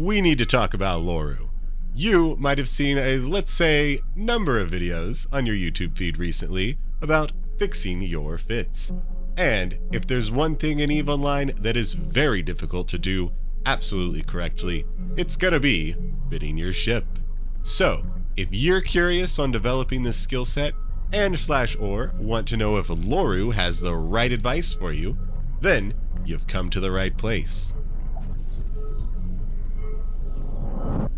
we need to talk about Loru. You might have seen a, let's say, number of videos on your YouTube feed recently about fixing your fits. And if there's one thing in EVE Online that is very difficult to do absolutely correctly, it's gonna be fitting your ship. So, if you're curious on developing this skill set and/or want to know if Loru has the right advice for you, then you've come to the right place.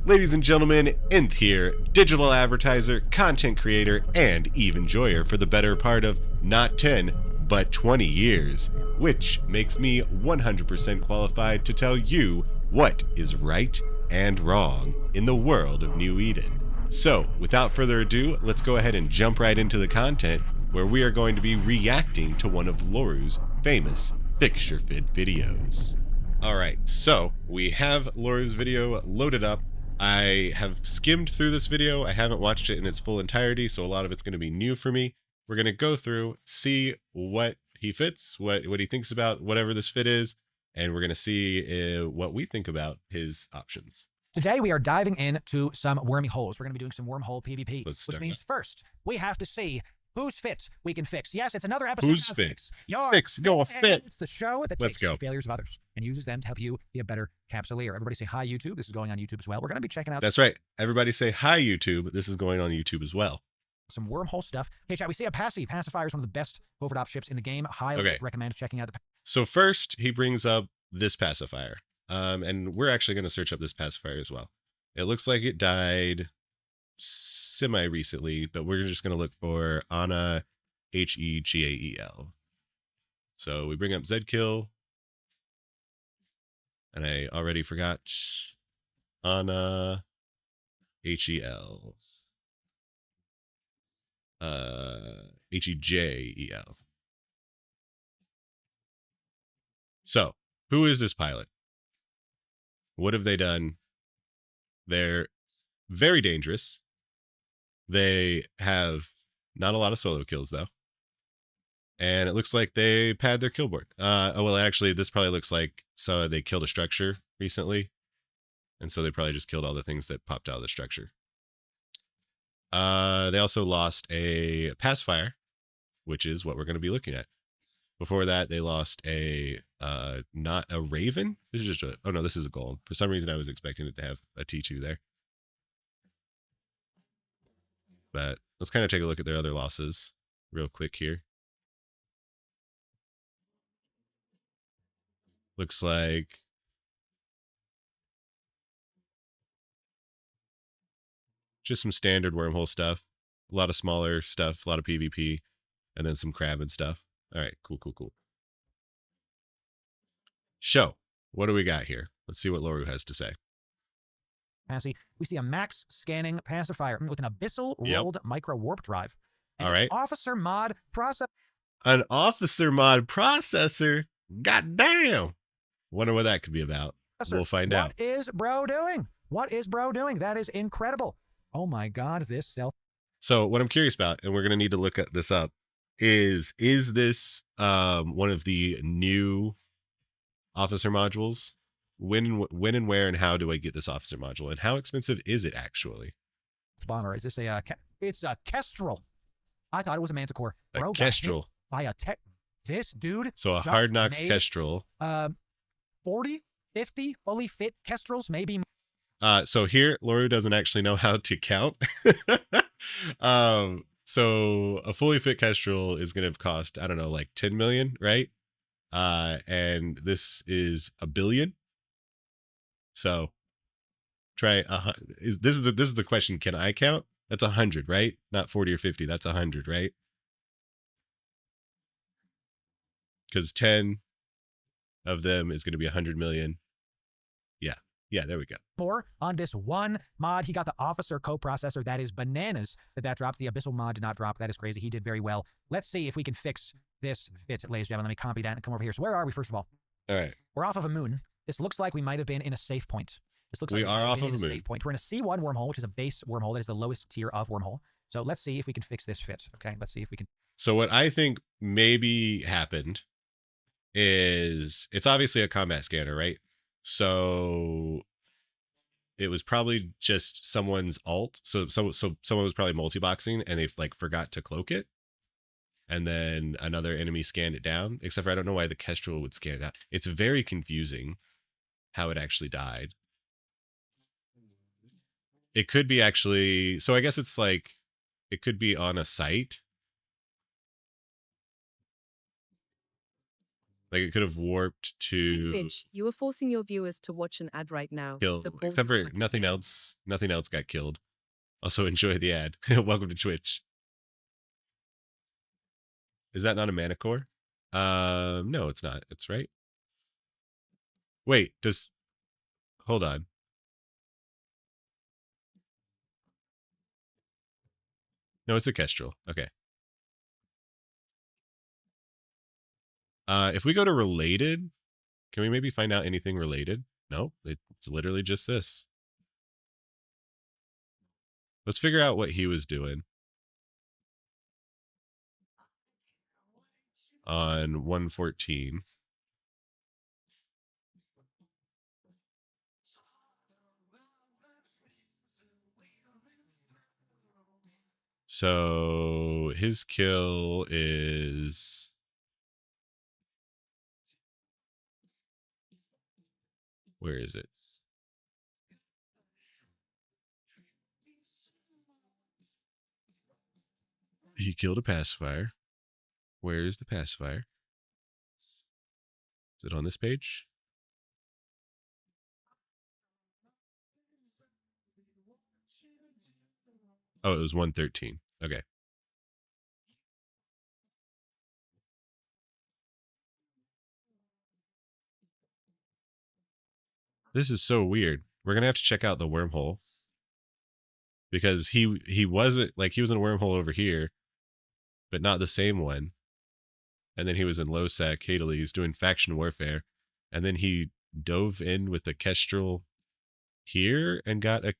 Ladies and gentlemen, Nth here, digital advertiser, content creator, and EVE enjoyer for the better part of not 10, but 20 years, which makes me 100% qualified to tell you what is right and wrong in the world of New Eden. So, without further ado, let's go ahead and jump right into the content where we are going to be reacting to one of Loru's famous Fix Your Fit videos. Alright, so we have Loru's video loaded up. I have skimmed through this video. I haven't watched it in its full entirety, so a lot of it's going to be new for me. We're going to go through, see what he fits, what he thinks about whatever this fit is, and we're going to see what we think about his options. Today we are diving into some wormy holes. We're going to be doing some wormhole PvP, which means first we have to see whose fit we can fix. Yes, it's another episode Whose of fit? Fix Your Fix Your Fit. It's the show that Let's takes go. the failures of others and uses them to help you be a better capsuleer. Everybody say hi, YouTube. This is going on YouTube as well. We're going to be checking out That's right. Everybody say hi, YouTube. This is going on YouTube as well. some wormhole stuff. Okay, chat, we see a pacifier is one of the best overdop ships in the game. Highly recommend checking out the So first, he brings up this pacifier. And we're actually going to search up this pacifier as well. It looks like it died semi-recently, but we're just going to look for Anna Hegael. So we bring up Zkill. And I already forgot Anna Hel. Hegel. So, who is this pilot? What have they done? They're very dangerous. They have not a lot of solo kills, though. And it looks like they pad their kill board. Well, actually, this probably looks like they killed a structure recently. And so they probably just killed all the things that popped out of the structure. They also lost a pacifier, which is what we're going to be looking at. Before that, they lost a, not a raven. This is just a, oh no, this is a golem. For some reason, I was expecting it to have a T2 there. But let's kind of take a look at their other losses real quick here. Looks like just some standard wormhole stuff, a lot of smaller stuff, a lot of PvP, and then some crab and stuff. All right, cool. So, what do we got here? Let's see what Loru has to say. We see a max scanning pacifier with an abyssal rolled micro warp drive. And all right. Officer mod process. An officer mod processor? Goddamn. Wonder what that could be about. We'll find out. What is bro doing? What is bro doing? That is incredible. Oh my God, this cell. So what I'm curious about, and we're going to need to look at this up, is this one of the new officer modules? When and where and how do I get this officer module? And how expensive is it actually? Bomber, is this a, it's a Kestrel. I thought it was a Manticore. A Kestrel. By a this dude. So a Hard Knocks Kestrel. 40, 50 fully fit Kestrels, maybe. So here, Loru doesn't actually know how to count. So a fully fit Kestrel is going to cost, I don't know, like 10 million, right? And this is $1 billion. So try this is the question. Can I count? That's 100, right? Not 40 or 50. That's 100, right? Because 10 of them is going to be 100 million. Yeah, there we go. More on this one mod. He got the officer co-processor. That is bananas that dropped. The abyssal mod did not drop. That is crazy. He did very well. Let's see if we can fix this fit, ladies and gentlemen. Let me copy that and come over here. So where are we, first of all? All right. We're off of a moon. This looks like we might have been in a safe point. This looks we like are off of a moon. Safe point. We're in a C1 wormhole, which is a base wormhole. That is the lowest tier of wormhole. So let's see if we can fix this fit. Okay, let's see if we can. So what I think maybe happened is it's obviously a combat scanner, right? So it was probably just someone's alt. So someone was probably multi-boxing and they like forgot to cloak it. And then another enemy scanned it down, except for I don't know why the Kestrel would scan it out. It's very confusing how it actually died. It could be actually, so I guess it's like, it could be on a site. Like it could have warped to Bitch, you are forcing your viewers to watch an ad right now. kill, Support except for fucking nothing ad. else. Nothing else got killed. Also enjoy the ad. Welcome to Twitch. Is that not a mana core? No, it's not. It's right. Wait, hold on. No, it's a Kestrel. Okay. If we go to related, can we maybe find out anything related? No, it's literally just this. Let's figure out what he was doing on 114. So his kill is, where is it? He killed a pacifier. Where is the pacifier? Is it on this page? Oh, it was 113. Okay. This is so weird. We're going to have to check out the wormhole. Because he wasn't, like, he was in a wormhole over here, but not the same one. And then he was in low sec, Hades, doing faction warfare. And then he dove in with the Kestrel here and got a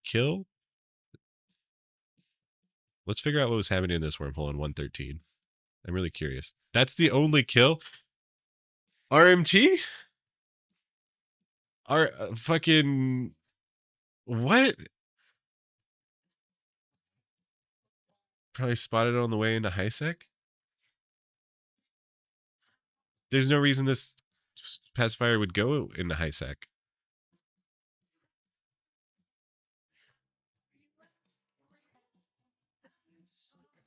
kill. Let's figure out what was happening in this wormhole in 113. I'm really curious. That's the only kill? RMT? Fucking... What? Probably spotted it on the way into high sec? There's no reason this pacifier would go into high sec.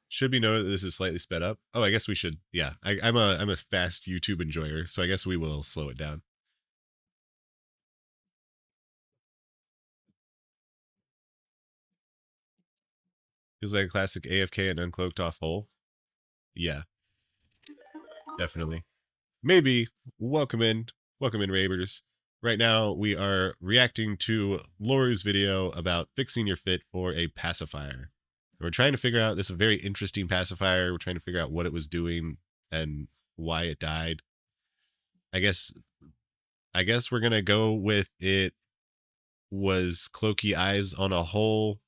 Should be noted that this is slightly sped up. Oh, I guess we should. Yeah, I'm a fast YouTube enjoyer, so I guess we will slow it down. Feels like a classic AFK and uncloaked off hole. Yeah, definitely. Maybe. Welcome in, Ravers. Right now we are reacting to Loru's video about fixing your fit for a pacifier. We're trying to figure out, this is a very interesting pacifier. We're trying to figure out what it was doing and why it died. I guess we're gonna go with it was cloaky eyes on a hole.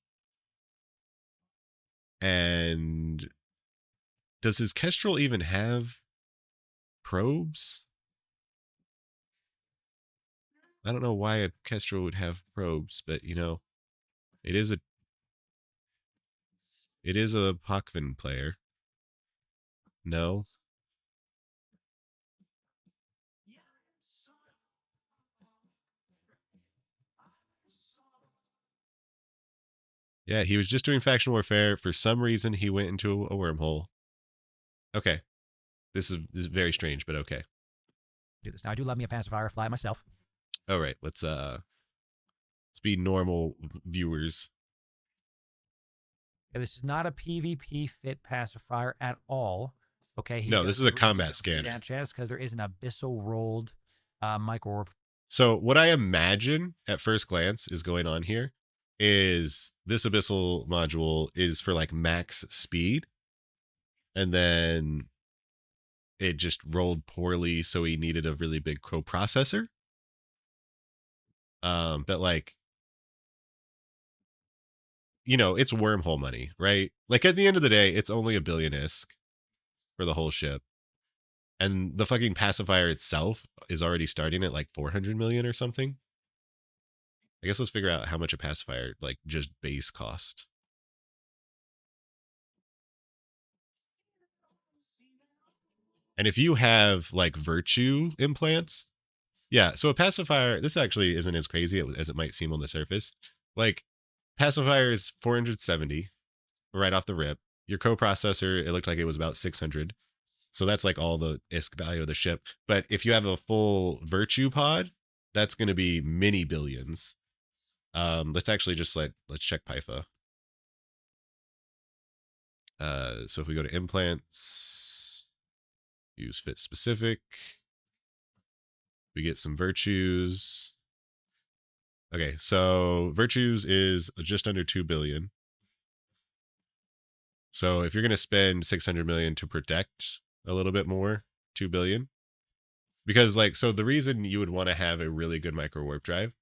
And does his Kestrel even have probes? I don't know why a Kestrel would have probes, but you know, it is a Pakvin player. No. Yeah, he was just doing faction warfare. For some reason, he went into a wormhole. Okay. This is very strange, but okay. Do this. Now, I do love me a pacifier fly myself. All right, let's be normal viewers. Yeah, this is not a PvP fit pacifier at all. Okay. No, this is a combat scanner. Because there is an abyssal rolled micro. So what I imagine at first glance is going on here is this abyssal module is for like max speed, and then it just rolled poorly, so he needed a really big coprocessor. But like, you know, it's wormhole money, right? Like at the end of the day, it's only $1 billion ISK for the whole ship. And the fucking pacifier itself is already starting at like 400 million or something. I guess let's figure out how much a pacifier, like just base cost. And if you have like virtue implants, yeah, so a pacifier, this actually isn't as crazy as it might seem on the surface. Like, pacifier is 470 right off the rip. Your coprocessor, it looked like it was about 600. So that's like all the ISK value of the ship. But if you have a full virtue pod, that's going to be many billions. Let's actually just let's check PIFA. So if we go to implants, use fit specific, we get some virtues. Okay, so virtues is just under 2 billion. So if you're going to spend 600 million to protect a little bit more, 2 billion. Because like, so the reason you would want to have a really good micro warp drive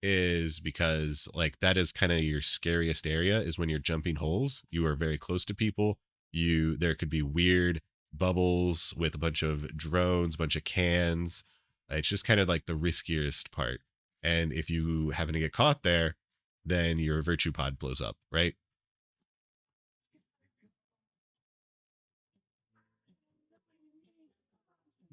is because like that is kind of your scariest area, is when you're jumping holes. You are very close to people. There could be weird bubbles with a bunch of drones, a bunch of cans. It's just kind of like the riskiest part. And if you happen to get caught there, then your virtue pod blows up, right?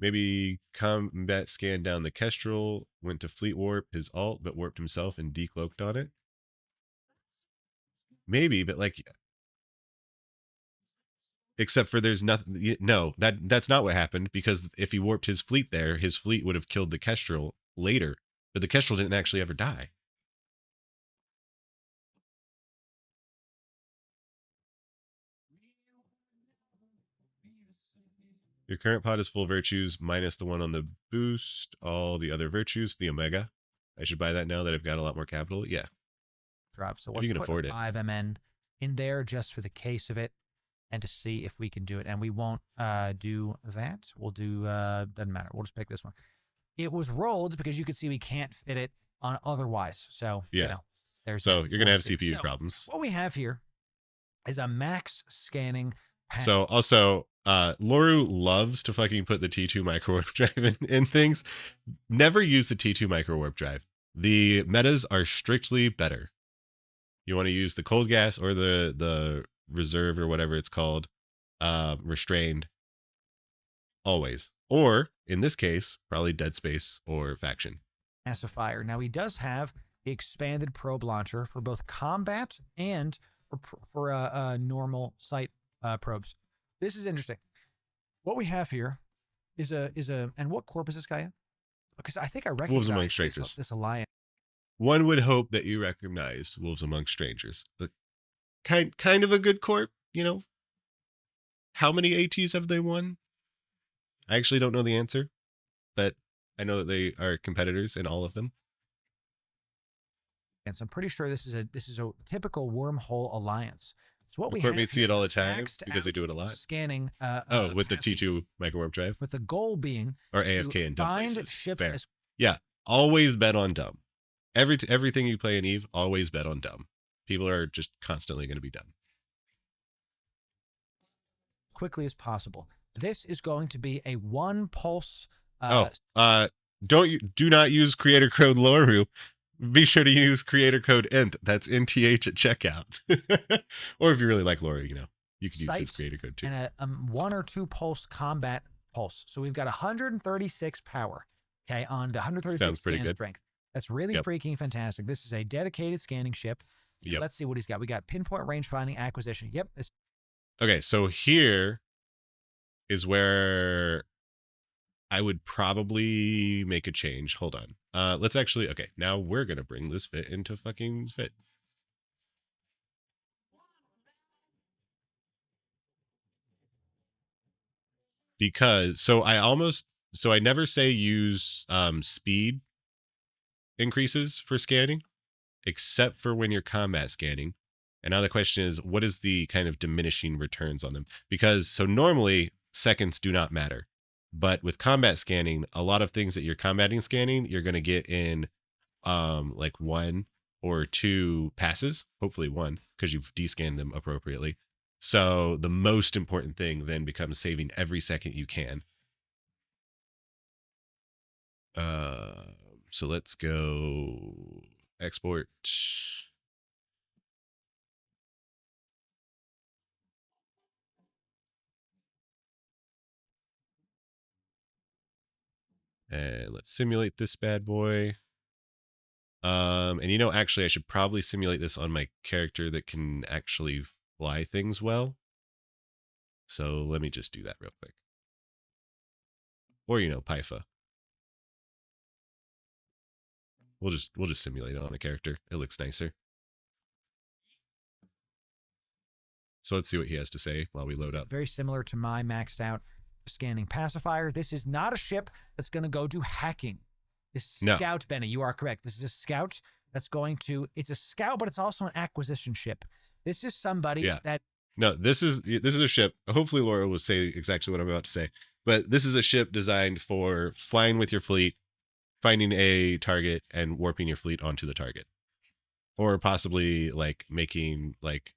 Maybe combat scan down the Kestrel, went to fleet warp his alt, but warped himself and decloaked on it. Maybe, but like, except for there's nothing. No, that's not what happened, because if he warped his fleet there, his fleet would have killed the Kestrel later, but the Kestrel didn't actually ever die. Your current pod is full virtues minus the one on the boost, all the other virtues, the Omega. I should buy that now that I've got a lot more capital. Yeah. Drop. So if let's you can put afford it. 5 MN in there just for the case of it, and to see if we can do it. And we won't do that. We'll do, doesn't matter. We'll just pick this one. It was rolled because you could see we can't fit it on otherwise. So, yeah. You know, there's so you're going to have CPU so problems. What we have here is a max scanning panel. So also, Loru loves to fucking put the T2 micro warp drive in things. Never use the T2 micro warp drive. The metas are strictly better. You want to use the cold gas or the reserve or whatever it's called, restrained, always. Or in this case, probably Dead Space or Faction. Pacifier. Now he does have the expanded probe launcher for both combat and for normal site probes. This is interesting. What we have here is a and what corp is this guy in? Because I think I recognize Wolves Among Strangers. This alliance. One would hope that you recognize Wolves Among Strangers. The kind of a good corp, you know. How many ATs have they won? I actually don't know the answer, but I know that they are competitors in all of them. And so I'm pretty sure this is a typical wormhole alliance. So what we corp mates see it all the time because they do it a lot. Scanning. With the T2 micro warp drive. With the goal being or AFK and dumb find places. ship. Yeah, always bet on dumb. Everything you play in Eve, always bet on dumb. People are just constantly going to be dumb. Quickly as possible. This is going to be a 1 pulse. Do not use creator code Loru. Be sure to use creator code INT. That's NTH at checkout. Or if you really like Loru, you know, you could use his creator code too. And a 1 or 2 pulse combat pulse. So we've got 136 power. Okay, on the 136 sounds pretty good. Strength. That's really freaking fantastic. This is a dedicated scanning ship. Yep. Let's see what he's got. We got pinpoint range finding acquisition. Yep. Okay, so here is where I would probably make a change. Hold on. Let's actually, okay, now we're going to bring this fit into fucking fit. Because, so I never say use speed increases for scanning, except for when you're combat scanning. And now the question is, what is the kind of diminishing returns on them? Because, so normally seconds do not matter. But with combat scanning, a lot of things that you're combating scanning, you're going to get in like 1 or 2 passes, hopefully 1, because you've descanned them appropriately. So the most important thing then becomes saving every second you can. So let's go export. And let's simulate this bad boy. And you know, actually, I should probably simulate this on my character that can actually fly things well. So let me just do that real quick. Or, you know, Pyfa. We'll just simulate it on a character. It looks nicer. So let's see what he has to say while we load up. Very similar to my maxed out scanning pacifier. This is not a ship that's going to go do hacking. This No. scout, Benny, you are correct. This is a scout that's going to, it's a scout, but it's also an acquisition ship. This is somebody that... No, this is a ship. Hopefully Laura will say exactly what I'm about to say. But this is a ship designed for flying with your fleet, finding a target, and warping your fleet onto the target. Or possibly like making like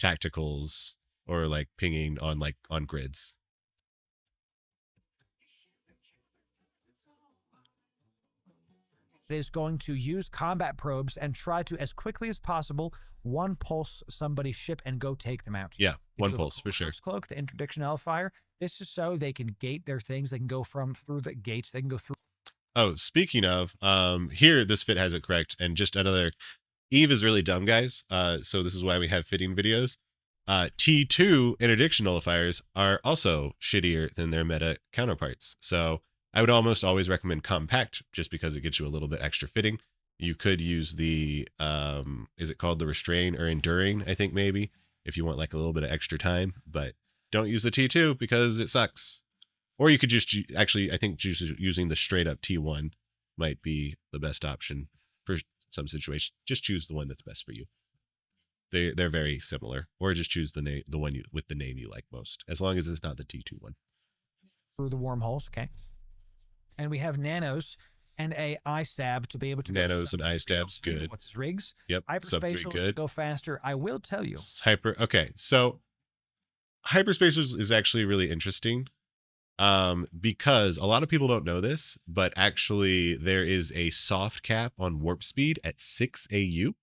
tacticals or like pinging on grids. It is going to use combat probes and try to, as quickly as possible, one pulse somebody's ship and go take them out. Yeah, one pulse for sure. Cloak, the interdiction nullifier. This is so they can gate their things. They can go through the gates. They can go through. Oh, speaking of, here this fit has it correct, and just another. Eve is really dumb, guys. So this is why we have fitting videos. T2 interdiction nullifiers are also shittier than their meta counterparts. So I would almost always recommend compact, just because it gets you a little bit extra fitting. You could use the, is it called the restrain or enduring? I think maybe, if you want like a little bit of extra time, but don't use the T2 because it sucks. Or you could just, actually, I think just using the straight up T1 might be the best option for some situations. Just choose the one that's best for you. They're very similar, or just choose the one with the name you like most, as long as it's not the T2 one. Through the wormholes, okay. And we have nanos and a eye stab to be able to nanos and eye stabs, good. What's his rigs? Yep, hyperspatials to go faster. I will tell you. Okay, so hyperspatials is actually really interesting, because a lot of people don't know this, but actually there is a soft cap on warp speed at 6 AU.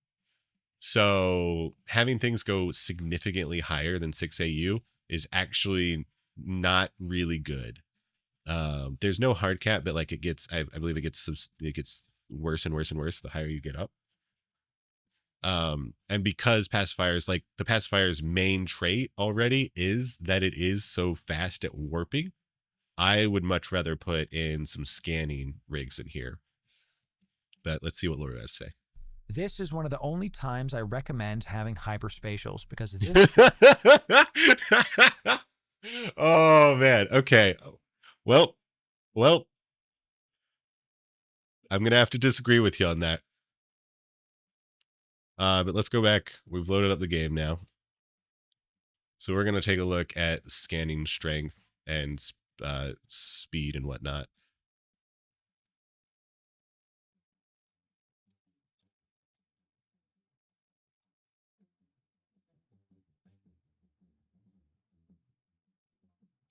So having things go significantly higher than 6 AU is actually not really good. There's no hard cap, but like it gets, I believe it gets worse and worse and worse the higher you get up. And because pacifiers, like the pacifier's main trait already is that it is so fast at warping, I would much rather put in some scanning rigs in here. But let's see what Loru has to say. This is one of the only times I recommend having hyperspatials, because this oh man, okay. Well, I'm gonna have to disagree with you on that. But let's go back. We've loaded up the game now. So we're gonna take a look at scanning strength and speed and whatnot.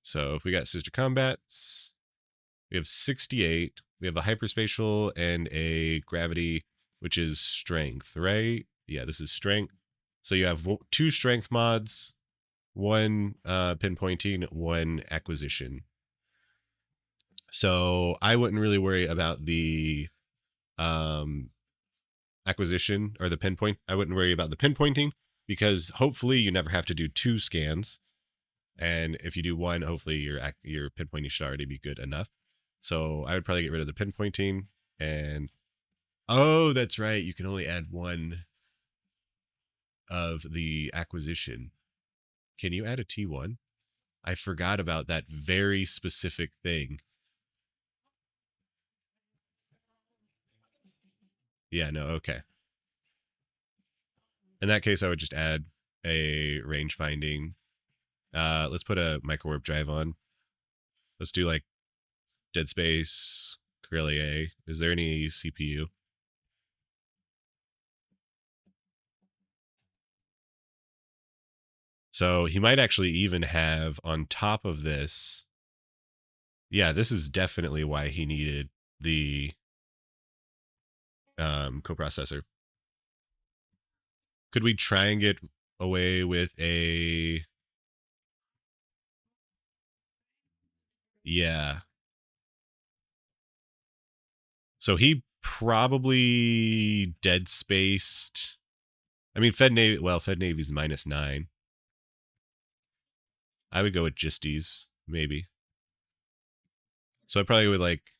So if we got sister combats, we have 68. We have a hyperspatial and a gravity, which is strength, right? Yeah, this is strength. So you have 2 strength mods, 1 pinpointing, 1 acquisition. So I wouldn't really worry about the acquisition or the pinpoint. I wouldn't worry about the pinpointing, because hopefully you never have to do 2 scans. And if you do 1, hopefully your pinpointing should already be good enough. So I would probably get rid of the pinpointing. And oh, that's right, you can only add 1 of the acquisition. Can you add a T1? I forgot about that very specific thing. Yeah, no, okay. In that case, I would just add a range finding. Let's put a micro warp drive on. Let's do like Dead Space, Corellier. Is there any CPU? So he might actually even have on top of this. Yeah, this is definitely why he needed the coprocessor. Could we try and get away with a... Yeah. So he probably dead spaced. I mean, Fed Navy's -9. I would go with Gisties, maybe. So I probably would like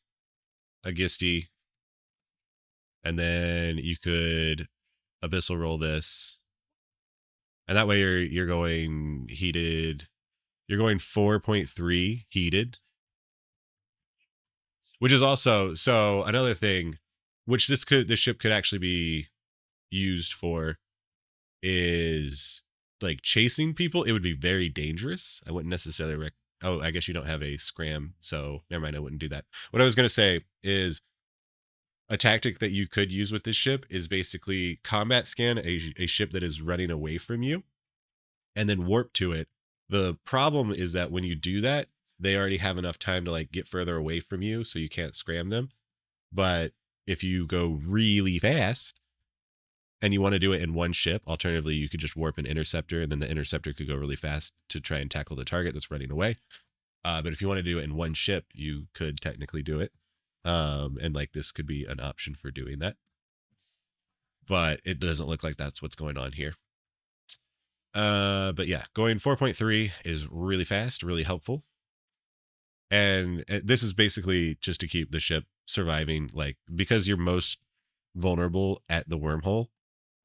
a Gisty. And then you could Abyssal roll this. And that way you're going heated. You're going 4.3 heated. Which is also, so another thing, which this ship could actually be used for, is like chasing people. It would be very dangerous. I wouldn't necessarily oh, I guess you don't have a scram, so never mind, I wouldn't do that. What I was going to say is a tactic that you could use with this ship is basically combat scan a ship that is running away from you and then warp to it. The problem is that when you do that, they already have enough time to like get further away from you, so you can't scram them. But if you go really fast and you want to do it in one ship, alternatively, you could just warp an interceptor, and then the interceptor could go really fast to try and tackle the target that's running away. But if you want to do it in one ship, you could technically do it. And like this could be an option for doing that. But it doesn't look like that's what's going on here. But yeah, going 4.3 is really fast, really helpful. And this is basically just to keep the ship surviving, like, because you're most vulnerable at the wormhole,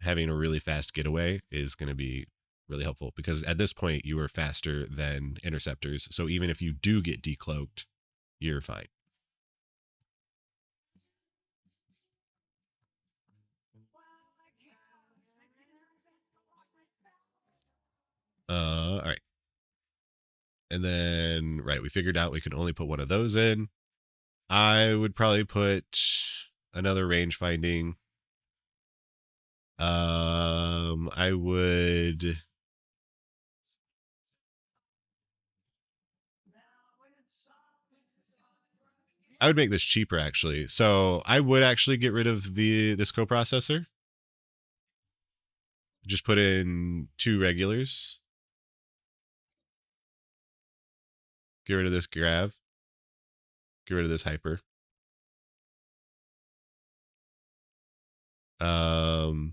having a really fast getaway is going to be really helpful, because at this point you are faster than interceptors. So even if you do get decloaked, you're fine. All right. And then, right, we figured out we could only put one of those in. I would probably put another range finding. I would... I would make this cheaper, actually. So I would actually get rid of this coprocessor. Just put in 2 regulars. Get rid of this grav. Get rid of this hyper. Or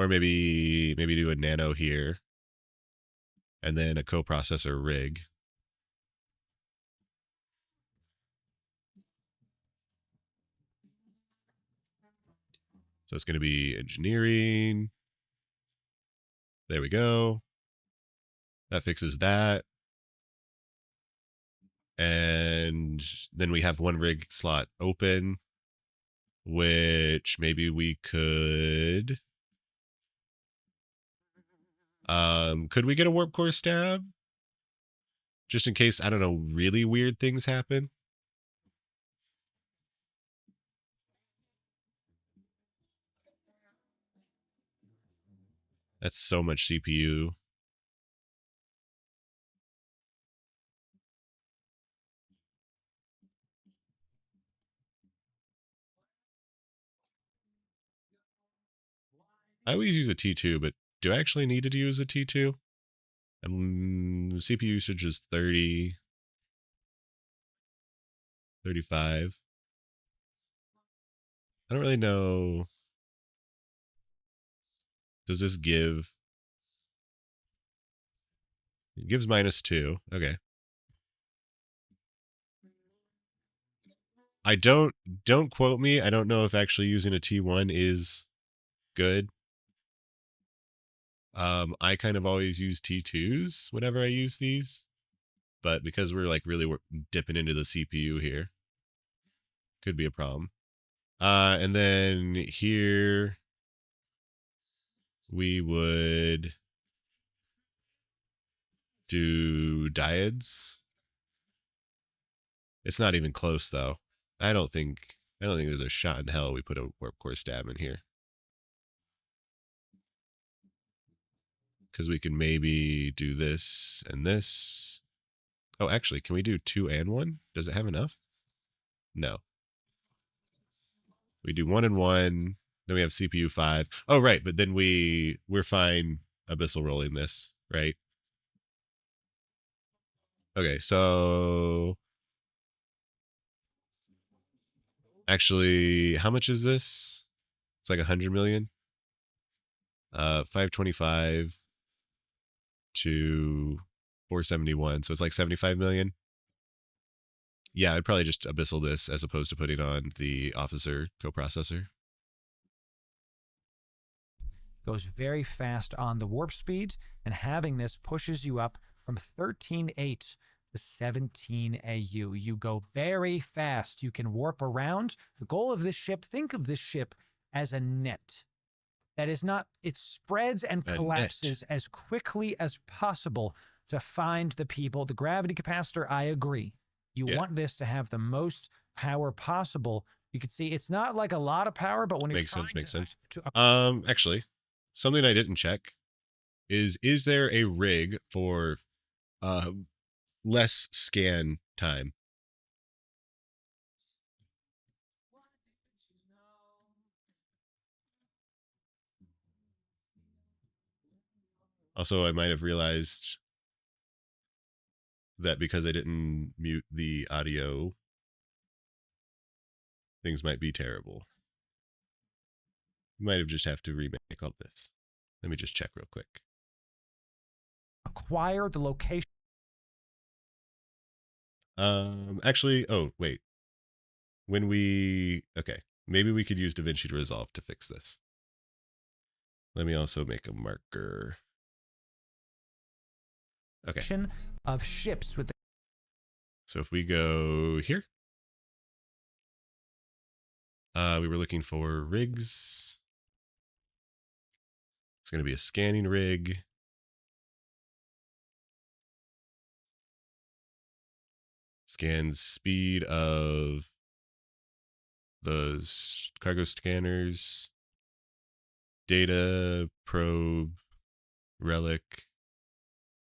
maybe do a nano here, and then a coprocessor rig. So it's going to be engineering. There we go. That fixes that. And then we have 1 rig slot open, which maybe we could... could we get a warp core stab? Just in case, I don't know, really weird things happen. That's so much CPU. I always use a T2, but do I actually need to use a T2? CPU usage is 30, 35. I don't really know. Does this give? It gives -2. Okay. I don't quote me. I don't know if actually using a T1 is good. I kind of always use T2s whenever I use these, but because we're like really dipping into the CPU here, could be a problem. And then here we would do diodes. It's not even close though. I don't think there's a shot in hell we put a warp core stab in here. Because we can maybe do this and this. Oh, actually, can we do 2 and 1? Does it have enough? No. We do 1 and 1. Then we have CPU 5. Oh, right. But then we're fine abyssal rolling this, right? Okay, so actually, how much is this? It's like 100 million. 525 to 471, so it's like 75 million. Yeah, I'd probably just abyssal this as opposed to putting on the officer coprocessor. Goes very fast on the warp speed, and having this pushes you up from 13.8 to 17 AU. You go very fast. You can warp around. The goal of this ship, think of this ship as a net. That is not, it spreads and collapses as quickly as possible to find the people. The gravity capacitor, I agree. You want this to have the most power possible. You can see it's not like a lot of power, but when makes sense. Actually, something I didn't check is there a rig for less scan time? Also, I might have realized that because I didn't mute the audio, things might be terrible. You might have just have to remake all this. Let me just check real quick. Acquire the location. Actually, oh, wait. Okay, maybe we could use DaVinci to Resolve to fix this. Let me also make a marker. Okay. Of ships with. So if we go here, we were looking for rigs. It's going to be a scanning rig. Scans speed of the cargo scanners. Data, probe, relic.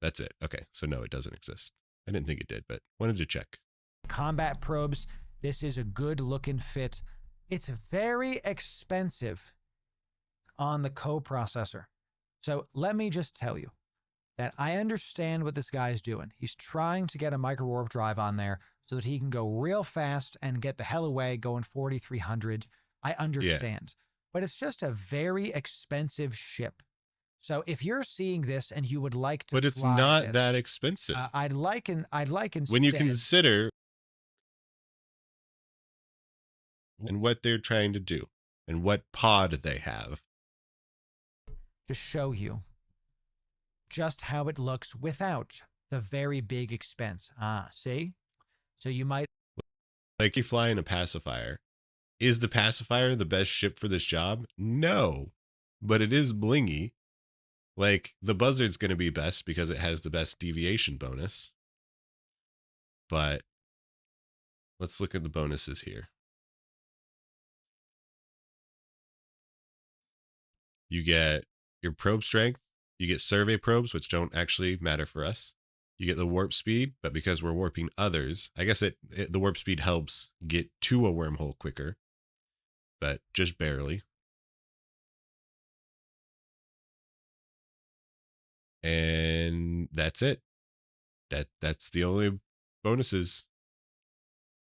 That's it. Okay, so no, it doesn't exist. I didn't think it did, but wanted to check. Combat probes. This is a good looking fit. It's very expensive on the coprocessor. So let me just tell you that I understand what this guy is doing. He's trying to get a micro warp drive on there so that he can go real fast and get the hell away going 4,300. I understand. Yeah. But it's just a very expensive ship. So if you're seeing this and you would like to, but it's not that expensive. I'd like when you consider and what they're trying to do and what pod they have, to show you just how it looks without the very big expense. See? So you might like you fly in a pacifier. Is the pacifier the best ship for this job? No, but it is blingy. Like, the buzzard's going to be best because it has the best deviation bonus. But let's look at the bonuses here. You get your probe strength. You get survey probes, which don't actually matter for us. You get the warp speed, but because we're warping others, I guess the warp speed helps get to a wormhole quicker, but just barely. And that's it. That's the only bonuses.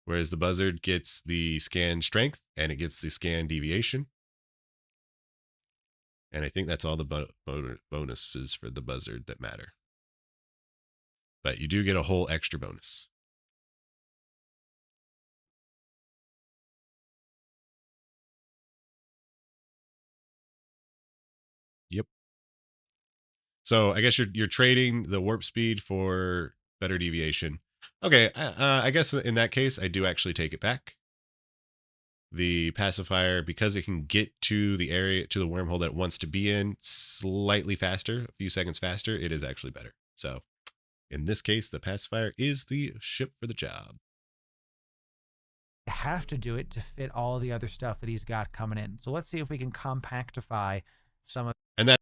Whereas the buzzard gets the scan strength and it gets the scan deviation. And I think that's all the bonuses for the buzzard that matter. But you do get a whole extra bonus. Yep. So I guess you're trading the warp speed for better deviation. Okay, I guess in that case, I do actually take it back. The pacifier, because it can get to the area, to the wormhole that it wants to be in slightly faster, a few seconds faster, it is actually better. So in this case, the pacifier is the ship for the job. Have to do it to fit all the other stuff that he's got coming in. So let's see if we can compactify some of. And that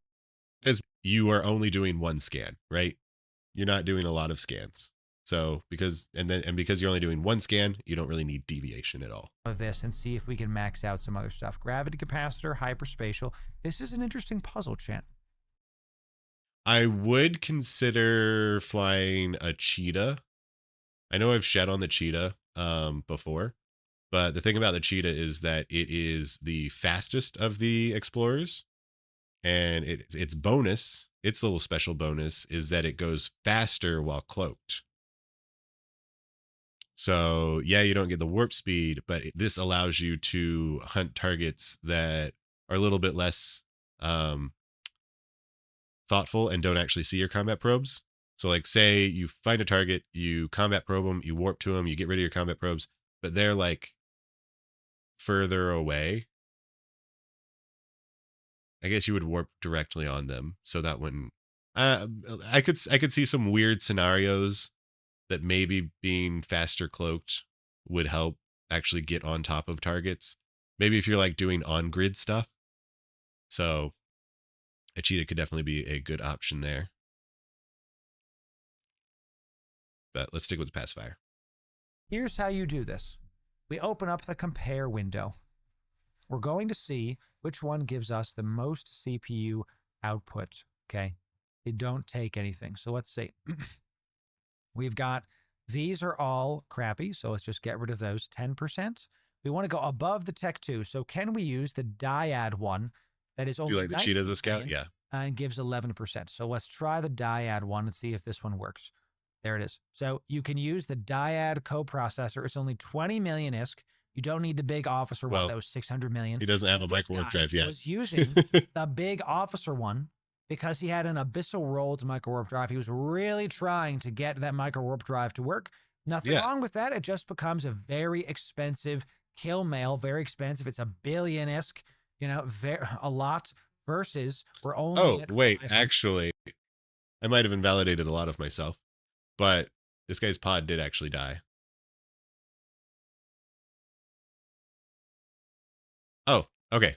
is, you are only doing one scan, right? You're not doing a lot of scans. So because you're only doing one scan, you don't really need deviation at all. Of this and see if we can max out some other stuff. Gravity capacitor, hyperspatial. This is an interesting puzzle, chat. I would consider flying a cheetah. I know I've shed on the cheetah before, but the thing about the cheetah is that it is the fastest of the explorers, and its bonus, its little special bonus, is that it goes faster while cloaked. So yeah, you don't get the warp speed, but this allows you to hunt targets that are a little bit less thoughtful and don't actually see your combat probes. So like say you find a target, you combat probe them, you warp to them, you get rid of your combat probes, but they're like further away. I guess you would warp directly on them. So that wouldn't, I could see some weird scenarios that maybe being faster cloaked would help actually get on top of targets. Maybe if you're like doing on grid stuff. So a cheetah could definitely be a good option there. But let's stick with the pacifier. Here's how you do this. We open up the compare window. We're going to see which one gives us the most CPU output. Okay. They don't take anything. So let's see. We've got, these are all crappy. So let's just get rid of those 10%. We want to go above the Tech 2. So can we use the dyad one that is only, do you like the cheetah as a scout? Yeah. And gives 11%. So let's try the dyad one and see if this one works. There it is. So you can use the dyad coprocessor. It's only 20 million ISK. You don't need the big officer one that was 600 million. He doesn't have a micro warp drive yet. He was using the big officer one because he had an abyssal roll to micro warp drive. He was really trying to get that micro warp drive to work. Nothing wrong with that. It just becomes a very expensive kill mail. Very expensive. It's a billion ISK, you know, a lot versus we're only. Oh, wait, actually, I might have invalidated a lot of myself, but this guy's pod did actually die. Oh, okay.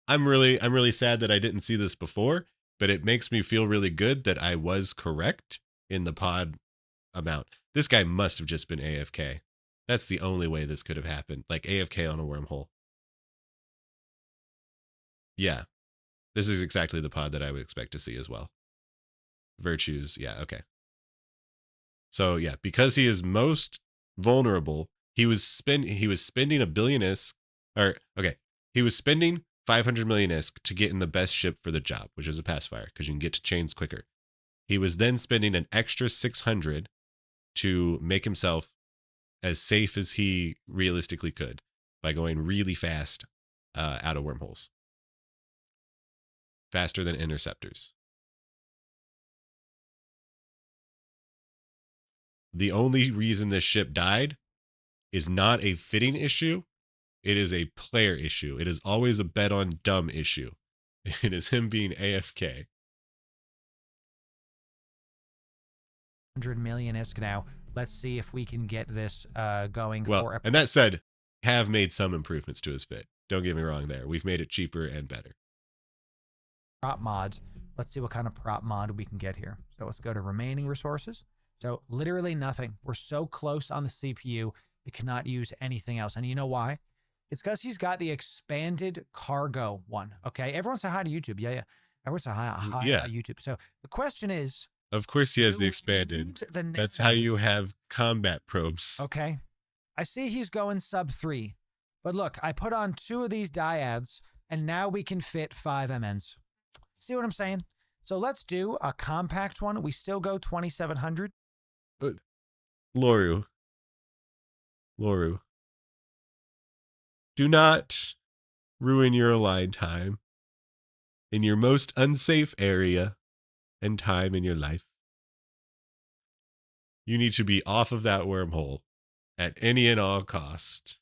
I'm really sad that I didn't see this before, but it makes me feel really good that I was correct in the pod amount. This guy must have just been AFK. That's the only way this could have happened. Like AFK on a wormhole. Yeah. This is exactly the pod that I would expect to see as well. Virtues, yeah, okay. So yeah, because he is most vulnerable, he was spending a billion ISK, or okay, he was spending 500 million ISK to get in the best ship for the job, which is a pacifier, because you can get to chains quicker. He was then spending an extra 600 to make himself as safe as he realistically could by going really fast out of wormholes. Faster than interceptors. The only reason this ship died is not a fitting issue. It is a player issue. It is always a bet on dumb issue. It is him being AFK. 100 million ISK now. Let's see if we can get this going. Well, and that said, have made some improvements to his fit. Don't get me wrong there. We've made it cheaper and better. Prop mods. Let's see what kind of prop mod we can get here. So let's go to remaining resources. So literally nothing. We're so close on the CPU, we cannot use anything else. And you know why? It's because he's got the expanded cargo one. Okay. Everyone say hi to YouTube. Yeah. Everyone say hi to YouTube. So the question is, of course he has the expanded. That's how you have combat probes. Okay. I see he's going sub 3. But look, I put on 2 of these dyads, and now we can fit 5 MNs. See what I'm saying? So let's do a compact one. We still go 2700. Loru. Do not ruin your align time in your most unsafe area and time in your life. You need to be off of that wormhole at any and all cost.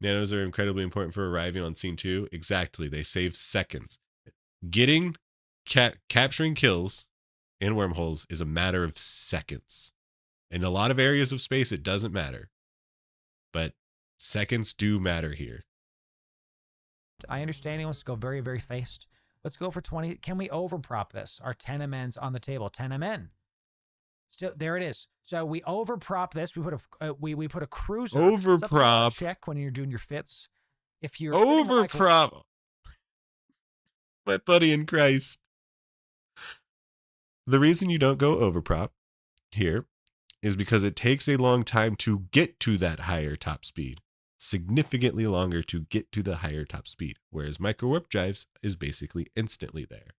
Nanos are incredibly important for arriving on scene 2. Exactly. They save seconds. Getting, capturing kills in wormholes is a matter of seconds. In a lot of areas of space, it doesn't matter. But seconds do matter here. I understand he wants to go very, very fast. Let's go for 20. Can we overprop this? Our 10 MNs on the table. 10 MN. Still, there it is. So we overprop this. We put a cruiser. Overprop. Check when you're doing your fits. If you're overprop. My buddy in Christ. The reason you don't go overprop here is because it takes a long time to get to that higher top speed. Significantly longer to get to the higher top speed, whereas micro warp drives is basically instantly there.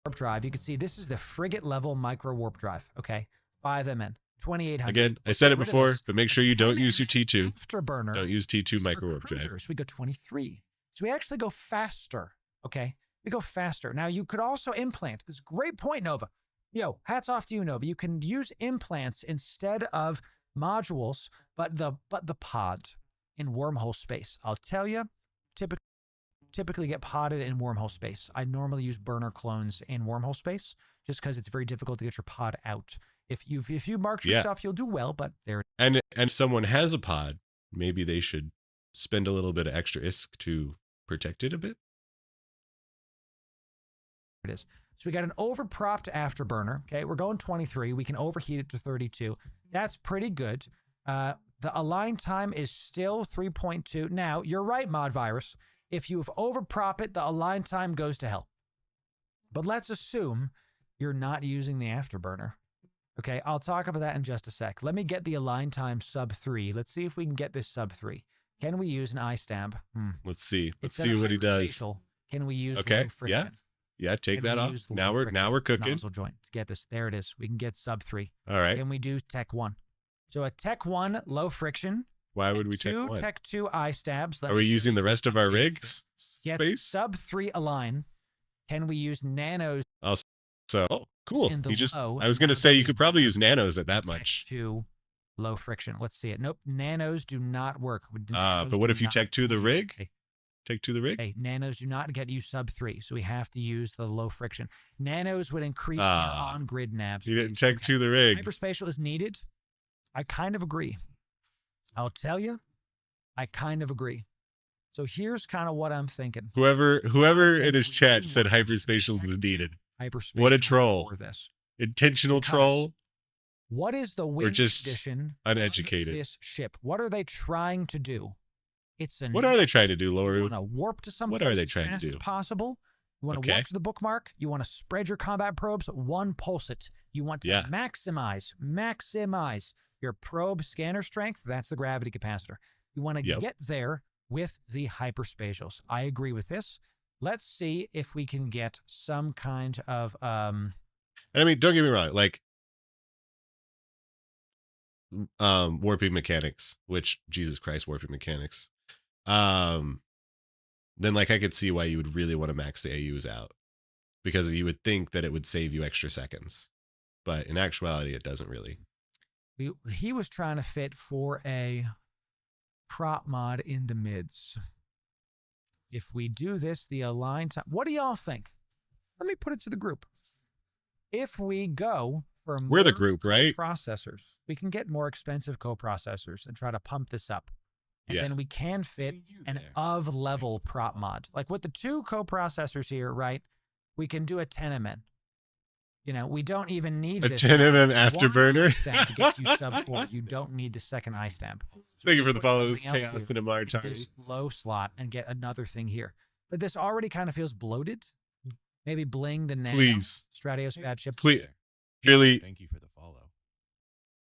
Warp drive, you can see this is the frigate level micro warp drive. Okay, 5 MN, 2800. Again, I said it before, but make sure you don't use your T2. Afterburner. Don't use T2 micro warp drive. So we go 23. So we actually go faster. Okay, we go faster. Now you could also implant. This is a great point, Nova. Yo, hats off to you, Nova. You can use implants instead of modules, but the pod in wormhole space. I'll tell you, typically get podded in wormhole space. I normally use burner clones in wormhole space just because it's very difficult to get your pod out. If you mark your stuff, you'll do well, but there. And if someone has a pod, maybe they should spend a little bit of extra ISK to protect it a bit. It is. So we got an overpropped afterburner. Okay, we're going 23. We can overheat it to 32. That's pretty good. The align time is still 3.2. Now, you're right, Mod Virus. If you've overprop it, the align time goes to hell. But let's assume you're not using the afterburner. Okay, I'll talk about that in just a sec. Let me get the align time sub 3. Let's see if we can get this sub 3. Can we use an eye stamp? Let's see. Let's see what he does. Can we use okay? Yeah, take that off. Now we're cooking. Nozzle joint to get this. There it is. We can get sub 3. All right. Can we do Tech 1? So a Tech 1 low friction. Why would we Tech 1? Tech 2 eye stabs. Are we using the rest of our rigs? Get sub 3 align. Can we use nanos? Oh, cool. I was going to say you could probably use nanos at that much. Tech 2 low friction. Let's see it. Nope. Nanos do not work. But what if you Tech 2 the rig? Okay. Take to the rig. Hey, nanos do not get you sub 3, so we have to use the low friction. Nanos would increase your on-grid nabs. You didn't Tech to the rig. Hyperspatial is needed. I kind of agree. I'll tell you, I kind of agree. So here's kind of what I'm thinking. Whoever in his chat said hyperspatials is needed. Hyperspatial. What a troll. For this. Intentional troll. What is the win condition uneducated of this ship? What are they trying to do? What are they trying to do, Loru? You want to warp to some What are they trying to do? Possible. You want to warp to the bookmark. You want to spread your combat probes. One pulse it. You want to maximize your probe scanner strength. That's the gravity capacitor. You want to get there with the hyperspatials. I agree with this. Let's see if we can get some kind of And I mean, don't get me wrong, like warping mechanics, which Jesus Christ, warping mechanics. Then like I could see why you would really want to max the AUs out, because you would think that it would save you extra seconds, but in actuality it doesn't really. He was trying to fit for a prop mod in the mids. If we do this, the align time, what do y'all think? Let me put it to the group. If we go for more we're the group, right? Processors, we can get more expensive coprocessors and try to pump this up. And then we can fit an of-level prop mod. Like with the 2 coprocessors here, right? We can do a 10 MN. You know, we don't even need a 10 mm afterburner. To get you sub 4. You don't need the second eye stamp. So thank you for the follows, Chaos and Amar. This low slot and get another thing here. But this already kind of feels bloated. Maybe bling the nano. Please. Stratios bad ship. Please. Really. Thank you for the follow.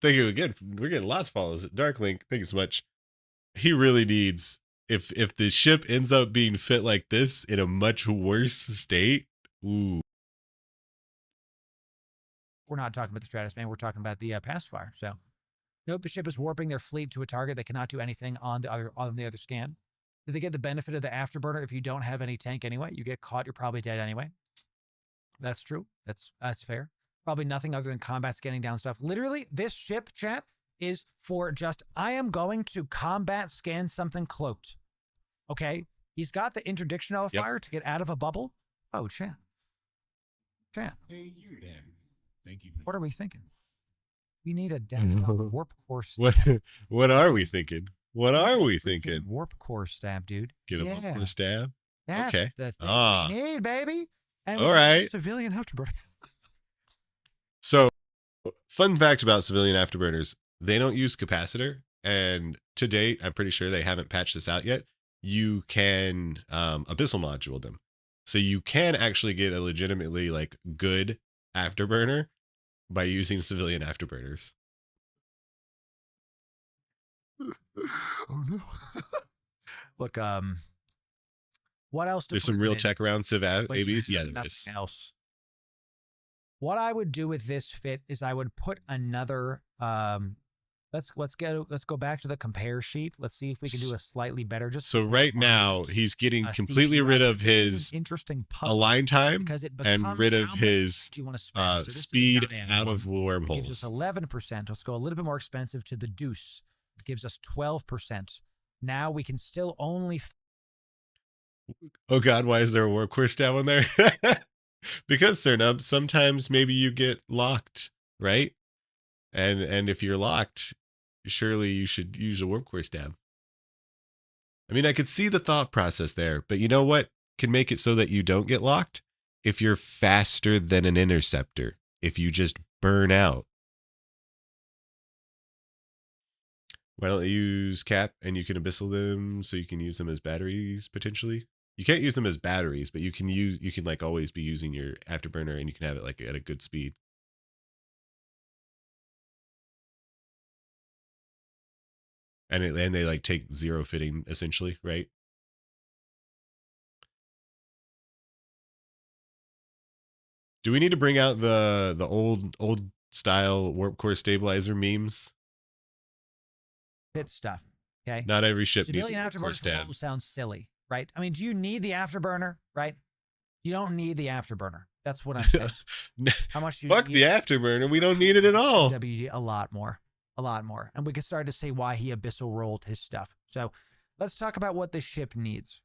Thank you again. We're getting lots of follows. Darklink, thank you so much. He really needs, if the ship ends up being fit like this in a much worse state, ooh. We're not talking about the Stratus, man. We're talking about the pacifier. So, nope, the ship is warping their fleet to a target. They cannot do anything on the other scan. Do they get the benefit of the afterburner if you don't have any tank anyway? You get caught, you're probably dead anyway. That's true. That's fair. Probably nothing other than combat scanning down stuff. Literally, this ship, chat, is for just, I am going to combat scan something cloaked. Okay? He's got the interdiction nullifier to get out of a bubble. Oh, chat. Hey, you there. Thank you. What are we thinking? We need a warp core stab. What are we thinking? What are we thinking? Warp core stab, dude. Get a warp core stab. That's Okay. the thing Ah. we need, baby. And All right. civilian afterburner. So, fun fact about civilian afterburners, they don't use capacitor. And to date, I'm pretty sure they haven't patched this out yet. You can abyssal module them. So you can actually get a legitimately like good afterburner by using civilian afterburners. Oh no. Look, what else? There's some real tech around civ Like, ABs. Yeah, there nothing is. else. What I would do with this fit is I would put another let's go back to the compare sheet. Let's see if we can do a slightly better. Just So right now he's getting completely CPU. rid of his interesting puzzle align time because it and becomes rid of how much his do you want to spend? So this is a speed diamond out of one. It gives us wormholes. 11%. Let's go a little bit more expensive to the deuce. It gives us 12%. Now we can still only. Oh God, why is there a warp core stab on there? Because Cernub, sometimes maybe you get locked, right? And if you're locked, surely you should use a warp core stab. I mean, I could see the thought process there, but you know what can make it so that you don't get locked? If you're faster than an interceptor, if you just burn out. Why don't you use cap and you can abyssal them so you can use them as batteries potentially? You can't use them as batteries, but you can like always be using your afterburner and you can have it like at a good speed. And they like take zero fitting essentially, right? Do we need to bring out the old style warp core stabilizer memes? Fit stuff. Okay. Not every ship needs a Civilian warp core stab. afterburner sounds silly, right? I mean, do you need the afterburner, right? You don't need the afterburner. That's what I'm saying. How much do you Fuck need? the afterburner. We don't need it at all. WD a lot more. A lot more. And we can start to say why he abyssal rolled his stuff. So let's talk about what this ship needs.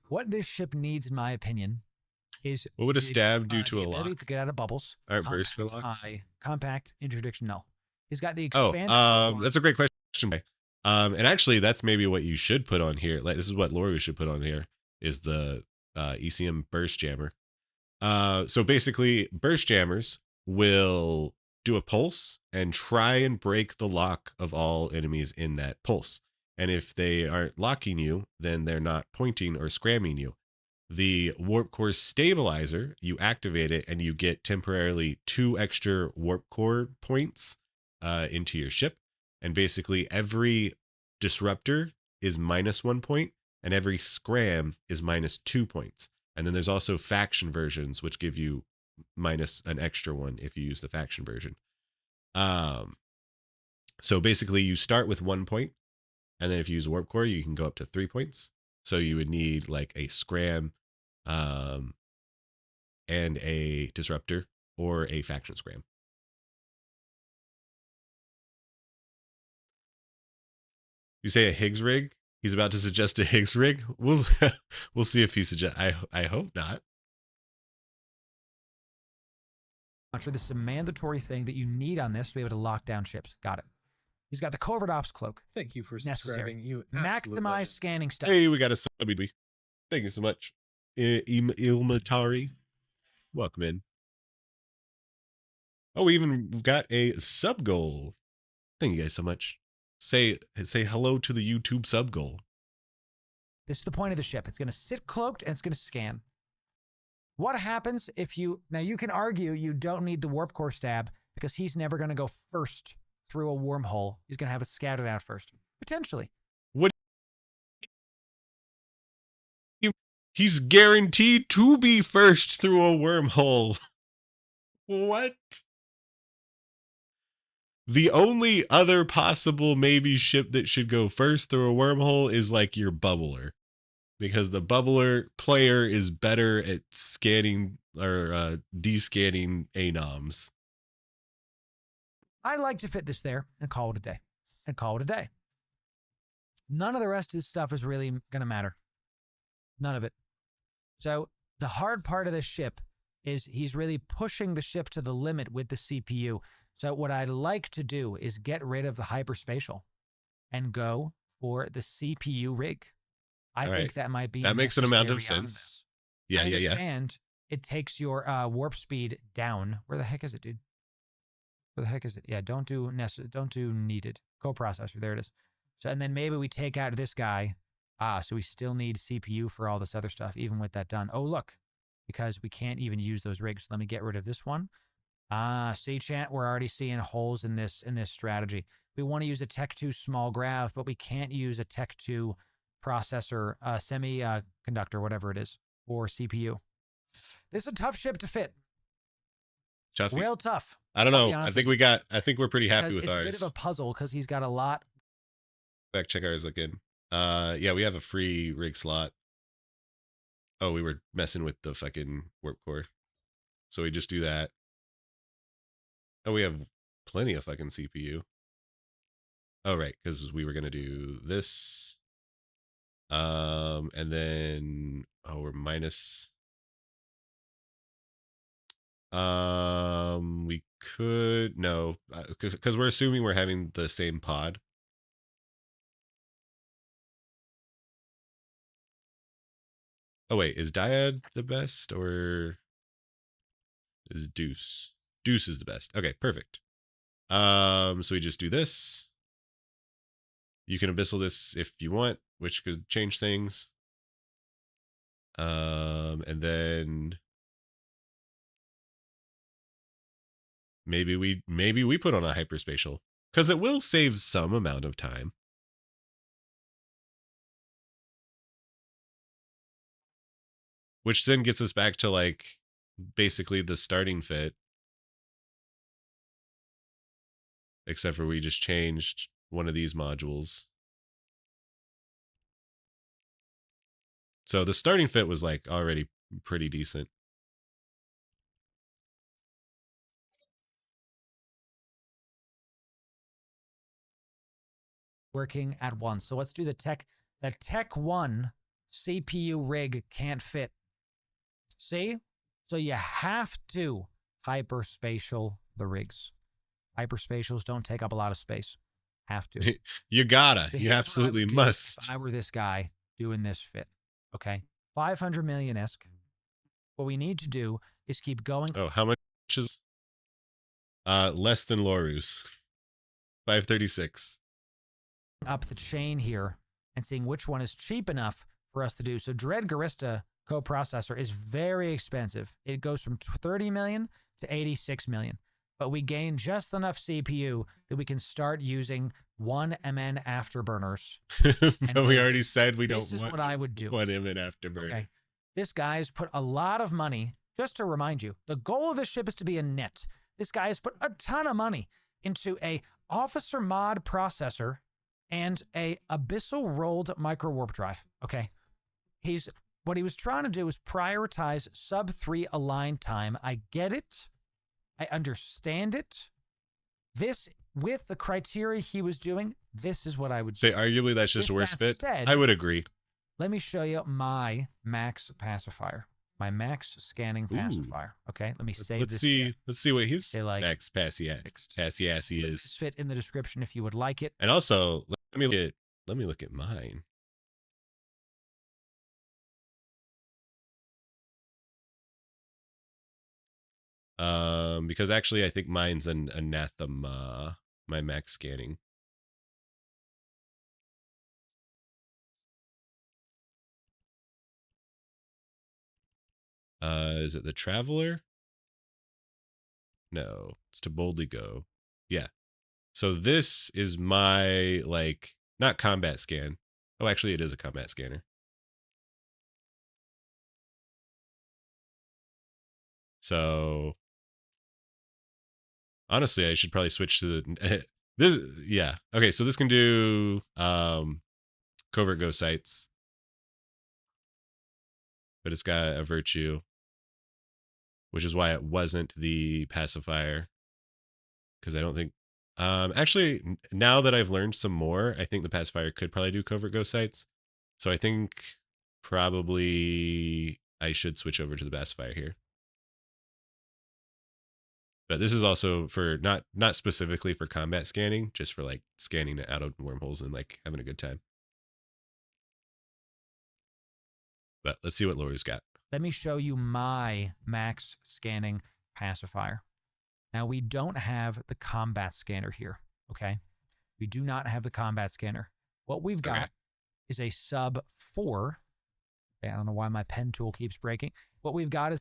What this ship needs, in my opinion, is What would a stab do to the a ability lock? to get out of bubbles. Aren't burst for locks? Compact, interdiction, null. He's got the Oh, expanded. that's a great question. And actually, that's maybe what you should put on here. Like this is what Loru should put on here is the ECM burst jammer. So basically, burst jammers will do a pulse and try and break the lock of all enemies in that pulse. And if they aren't locking you, then they're not pointing or scramming you. The warp core stabilizer, you activate it and you get temporarily 2 extra warp core points into your ship. And basically every disruptor is -1 point and every scram is -2 points. And then there's also faction versions, which give you minus an extra 1 if you use the faction version. So basically you start with 1 point, and then if you use warp core, you can go up to 3 points. So you would need like a scram and a disruptor or a faction scram. You say a Higgs rig? He's about to suggest a Higgs rig. We'll see if he suggests. I hope not. This is a mandatory thing that you need on this to be able to lock down ships. Got it. He's got the covert ops cloak. Thank you for Necessary. subscribing. You Maximize scanning stuff. Hey, we got a sub. Thank you so much. Ilmatari. Welcome in. Oh, we even got a sub goal. Thank you guys so much. Say hello to the YouTube sub goal. This is the point of the ship. It's going to sit cloaked and it's going to scan. What happens if you... Now, you can argue you don't need the warp core stab because he's never going to go first through a wormhole. He's going to have it scattered out first. Potentially. What? He's guaranteed to be first through a wormhole. What? The only other possible maybe ship that should go first through a wormhole is like your bubbler. Because the bubbler player is better at scanning or descanning anoms. I'd like to fit this there and call it a day. None of the rest of this stuff is really going to matter. None of it. So the hard part of this ship is he's really pushing the ship to the limit with the CPU. So what I'd like to do is get rid of the hyperspatial and go for the CPU rig. I All think right. that might be That makes an amount of necessary on sense. this. Yeah, I yeah, yeah. understand it takes your warp speed down. Where the heck is it, dude? Where the heck is it? Yeah, don't do needed. Coprocessor, there it is. So, and then maybe we take out this guy. So we still need CPU for all this other stuff, even with that done. Oh, look, because we can't even use those rigs. Let me get rid of this one. See, chat, we're already seeing holes in this strategy. We want to use a Tech 2 small grav, but we can't use a Tech 2 processor, semiconductor, whatever it is, or CPU. This is a tough ship to fit. Tough. Real tough. I don't know. I think we're pretty happy with ours. It's a bit of a puzzle because he's got a lot. Back check ours again. Yeah, we have a free rig slot. Oh, we were messing with the fucking warp core. So we just do that. Oh, we have plenty of fucking CPU. Oh, right, because we were gonna do this. And then we're minus. We could no, because we're assuming we're having the same pod. Oh wait, is Dyad the best or is Deuce? Deuce is the best. Okay, perfect. So we just do this. You can abyssal this if you want, which could change things. And then maybe we put on a hyperspatial because it will save some amount of time. Which then gets us back to like basically the starting fit. Except for we just changed one of these modules. So the starting fit was like already pretty decent. Working at once. So let's do the Tech 1 CPU rig can't fit. See? So you have to hyperspatial the rigs. Hyperspatials don't take up a lot of space. Have to. You gotta. So you absolutely must. If I were this guy doing this fit, okay? 500 million-esque. What we need to do is keep going. Oh, how much is less than Lorus? 536. Up the chain here and seeing which one is cheap enough for us to do. So Dread Garista coprocessor is very expensive. It goes from 30 million to 86 million. But we gain just enough CPU that we can start using 1 MN afterburners. But we already said we don't want. This is what I would do. 1 MN afterburner. Okay. This guy's put a lot of money. Just to remind you, the goal of this ship is to be a net. This guy has put a ton of money into a officer mod processor and a abyssal rolled micro warp drive. Okay. What he was trying to do was prioritize sub 3 align time. I get it. I understand it. This, with the criteria he was doing, this is what I would say. Arguably, that's just a worse fit. I would agree. Let me show you my max pacifier, my max scanning pacifier. Okay, let me save let's this. Let's see what his like max passy is. Fit in the description if you would like it. And also, let me look at mine. Because actually I think mine's an anathema, my max scanning. Is it the Traveler? No, it's to boldly go. Yeah. So this is my, like, not combat scan. Oh, actually it is a combat scanner. So honestly, I should probably switch to the this. Yeah. Okay. So this can do covert ghost sights, but it's got a virtue, which is why it wasn't the pacifier. Because I don't think, actually, now that I've learned some more, I think the pacifier could probably do covert ghost sights. So I think probably I should switch over to the pacifier here. But this is also for not specifically for combat scanning, just for like scanning out of wormholes and like having a good time. But let's see what Loru's got. Let me show you my max scanning pacifier. Now, we don't have the combat scanner here, okay? We do not have the combat scanner. What we've got is a sub 4. I don't know why my pen tool keeps breaking. What we've got is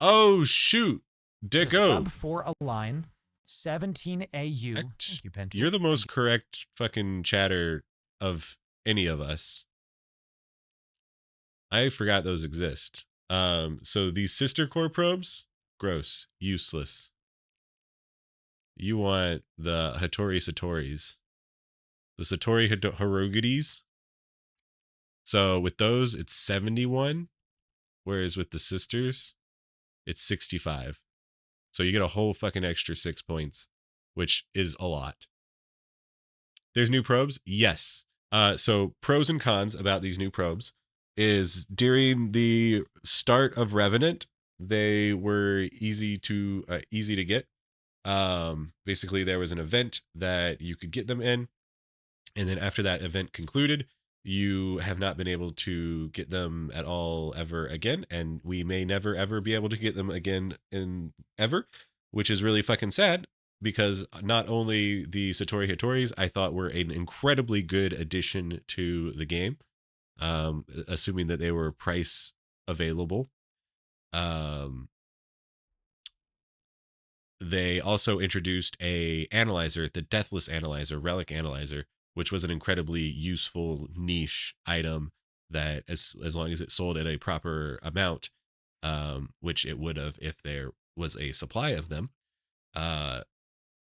oh shoot, Dicko. sub 4 align 17 AU. Thank you, pen tool. You're the most correct fucking chatter of any of us. I forgot those exist. So these sister core probes, gross, useless. You want the Hattori Satoris, the Satori Hirogiris. So with those, it's 71, whereas with the sisters, it's 65. So you get a whole fucking extra 6 points, which is a lot. There's new probes? Yes. So pros and cons about these new probes is during the start of Revenant, they were easy to get. Basically, there was an event that you could get them in, and then after that event concluded, you have not been able to get them at all ever again, and we may never ever be able to get them again in ever, which is really fucking sad, because not only the Satori Hatoris I thought were an incredibly good addition to the game, assuming that they were price available. They also introduced a analyzer, the Deathless Analyzer, Relic Analyzer, which was an incredibly useful niche item that as long as it sold at a proper amount, which it would have if there was a supply of them,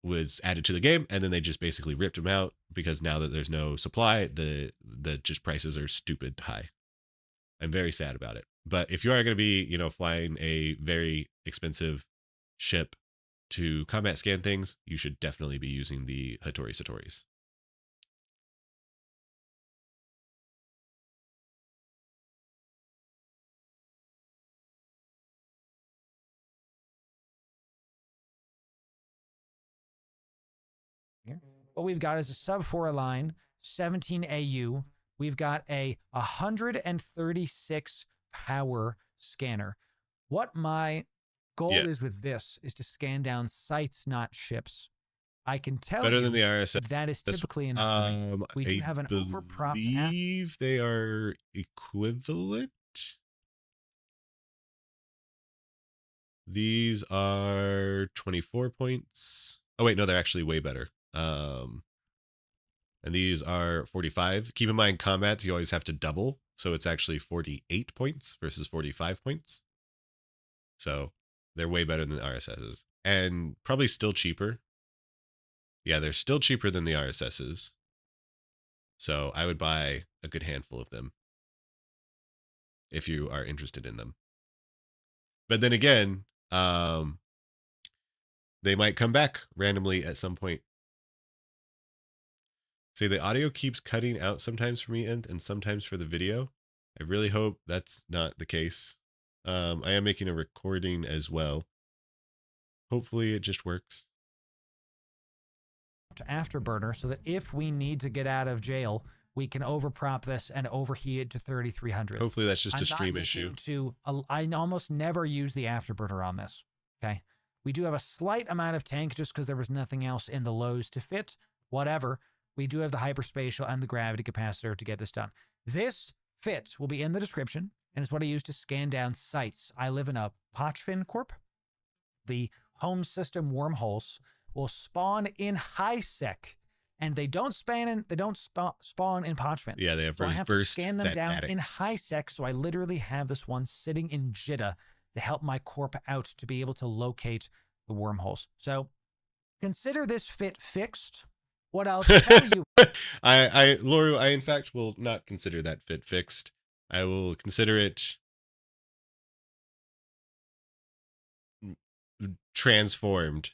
was added to the game, and then they just basically ripped them out because now that there's no supply, the just prices are stupid high. I'm very sad about it. But if you are going to be, flying a very expensive ship to combat scan things, you should definitely be using the Hattori Satoris. What we've got is a sub 4 align, 17 AU. We've got a 136 power scanner. What my goal is with this is to scan down sites, not ships. I can tell better you than the RSS. that is typically enough. We do have an overprop. I believe they are equivalent. These are 24 points. Oh wait, no, they're actually way better. And these are 45. Keep in mind, combats, you always have to double. So it's actually 48 points versus 45 points. So they're way better than the RSSs. And probably still cheaper. Yeah, they're still cheaper than the RSSs. So I would buy a good handful of them if you are interested in them. But then again, they might come back randomly at some point. See, the audio keeps cutting out sometimes for me and sometimes for the video. I really hope that's not the case. I am making a recording as well. Hopefully it just works. To Afterburner so that if we need to get out of jail, we can overprop this and overheat it to 3300. Hopefully that's just a stream issue. I almost never use the Afterburner on this. Okay. We do have a slight amount of tank just because there was nothing else in the lows to fit. Whatever. We do have the hyperspatial and the gravity capacitor to get this done. This fit will be in the description, and it's what I use to scan down sites. I live in a Pochfin Corp. The home system wormholes will spawn in high sec, and they don't spawn in Pochfin. Yeah, they have so I have to scan them down in high sec. So I literally have this one sitting in jita to help my corp out to be able to locate the wormholes. So consider this fit fixed. What I'll tell you, Loru, I in fact will not consider that fit fixed. I will consider it transformed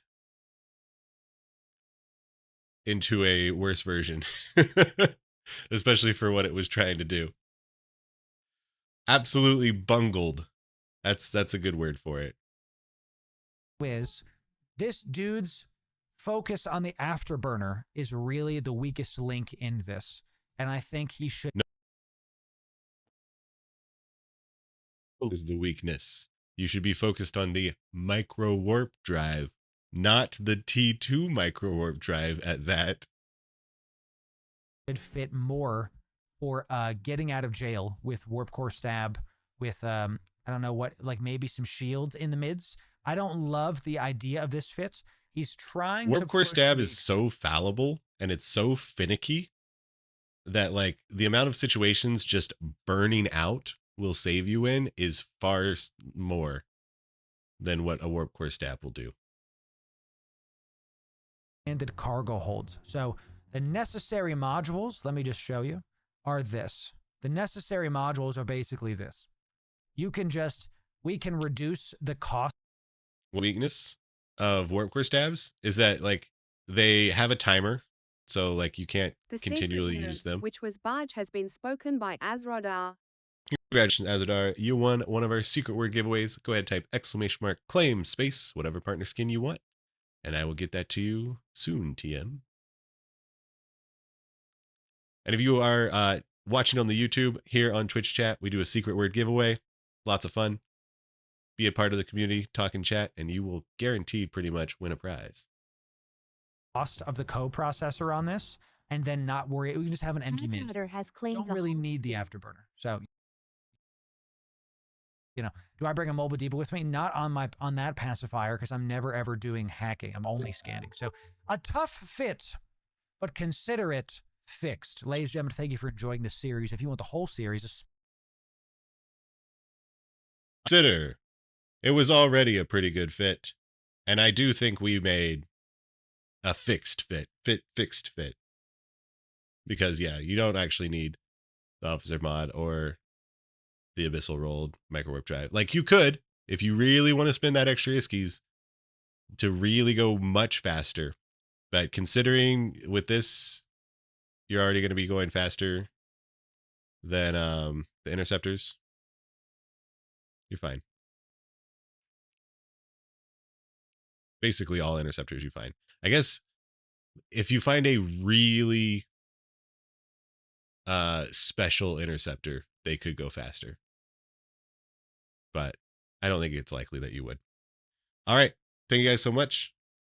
into a worse version, especially for what it was trying to do. Absolutely bungled That's a good word for it. Is this dude's focus on the afterburner is really the weakest link in this, and I think he should. No. Is the weakness. You should be focused on the micro warp drive, not the T2 micro warp drive at that. Should fit more for getting out of jail with warp core stab, with I don't know what, like maybe some shields in the mids. I don't love the idea of this fit. He's trying warp to core push stab the is so fallible and it's so finicky that like the amount of situations just burning out will save you in is far more than what a warp core stab will do. And the cargo holds. So the necessary modules, let me just show you, are this. The necessary modules are basically this. You can just, we can reduce the cost. Weakness of warp core stabs is that like they have a timer, so like you can't continually use them. Which was barge has been spoken by Azrodar. Congratulations, Azadar. You won one of our secret word giveaways. Go ahead, type !claim space whatever partner skin you want, and I will get that to you soon, TM. And if you are watching on the YouTube here on Twitch chat, we do a secret word giveaway. Lots of fun. Be a part of the community, talk and chat, and you will guaranteed pretty much win a prize. Cost of the co-processor on this, and then not worry. We can just have an empty mid. Don't really need the afterburner. So, you know, do I bring a mobile depot with me? Not on that pacifier, because I'm never ever doing hacking. I'm only scanning. So a tough fit, but consider it fixed. Ladies and gentlemen, thank you for enjoying this series. If you want the whole series, consider it was already a pretty good fit, and I do think we made a fixed fit, because yeah, you don't actually need the officer mod or the abyssal rolled micro warp drive. Like you could, if you really want to spend that extra iskies to really go much faster, but considering with this, you're already going to be going faster than the interceptors, you're fine. Basically all interceptors you find. I guess if you find a really special interceptor, they could go faster. But I don't think it's likely that you would. All right. Thank you guys so much.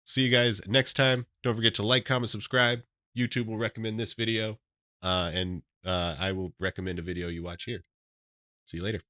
See you guys next time. Don't forget to like, comment, subscribe. YouTube will recommend this video. And I will recommend a video you watch here. See you later.